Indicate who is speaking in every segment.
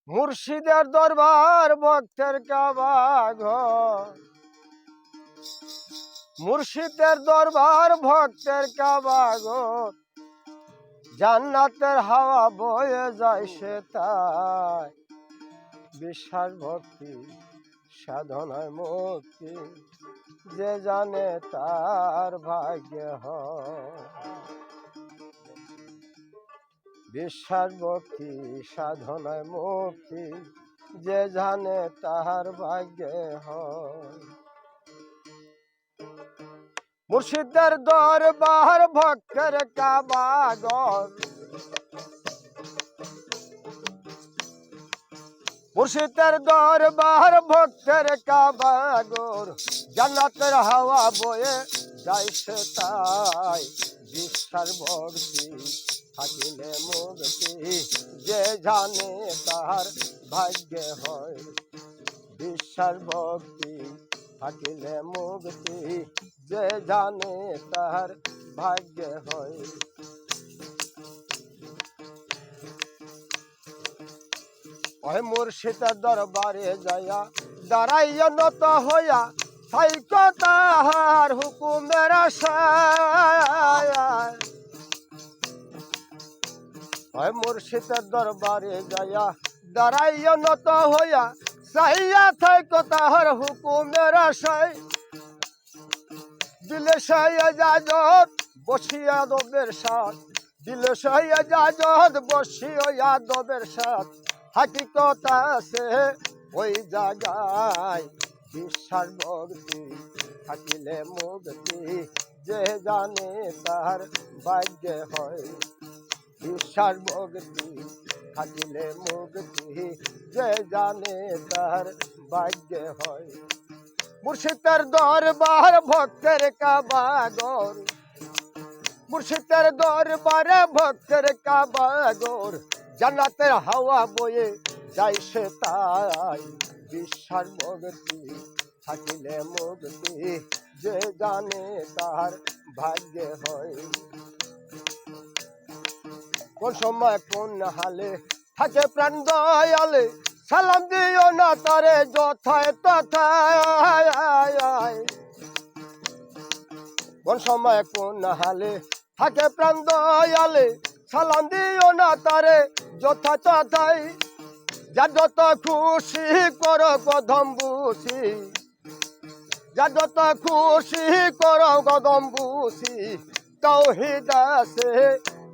Speaker 1: মুর্শিদের দরবার ভক্তের কাবা ঘর, মুর্শিদের দরবার ভক্তের কাবা ঘর, জান্নাতের হাওয়া বয়ে যায় সে তাই। বিশ্বাস ভক্তি সাধনায় মুক্তি, যে জানে তার ভাগ্য হয়। বিশ্বাস ভক্তি সাধনায় মুক্তি, যে জানে তাহার ভাগ্যে হয়। মুর্শিদের দরবার ভক্তের কাবা ঘর, মুর্শিদের দরবার ভক্তের কাবা ঘর, জান্নাতের হাওয়া বয়ে যায় সে তাই। বিশ্বাস ভক্তি থাকিলে মুক্তি, যে জানে তাহার ভাগ্যে হয়। বিশ্বাস ভক্তি থাকিলে মুক্তি, যে জানে তাহার ভাগ্যে হয়। ওই মুর্শিদের দরবারে যাইয়া দাঁড়াইয়া নত হইয়া, থাইকো তাহার হুকুমের আশায়। ওই মুর্শিদের দরবারে যাইয়া দাঁড়াইয়া নত হইয়া, চাইয়া থাইকো তাহার হুকুমের আশায়। দিলে সাইয়া যাজত বসিয়া দবের সাথ, দিলে সাইয়া যাজত বসিয়া দবের সাথ, হাকিকত আছে ওই জায়গায়। বিশ্বাস ভক্তি থাকিলে মুক্তি, যে জানে তার ভাগ্যে হয়। বিশ্বাস ভক্তি থাকিলে মুক্তি, যে জানে তার ভাগ্যে হয়। মুর্শিদের দরবার ভক্তের কাবা ঘর, মুর্শিদের দরবারে ভক্তের কাবা ঘর, জান্নাতের হাওয়া বয়ে যায় সে তাই। বিশ্বাস ভক্তি থাকিলে মুক্তি, যে জানে তার ভাগ্যে হয়। কোন সময় কোন হালে থাকে প্রাণ দয়ালে, সালাম দিও না তারে যথায় তথায়। কোন সময় কোন হালে থাকে প্রাণ দয়ালে, সালাম দিও না তারে যথা তথায়। যা যত খুশি করো কদম বুঝি, যা যত খুশি করো কদম বুঝি, তাওহীদ আছে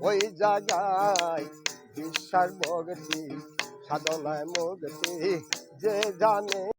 Speaker 1: ওই জায়গায়। বিশ্বাস ভক্তি সাধনায় মুক্তি, যে জানে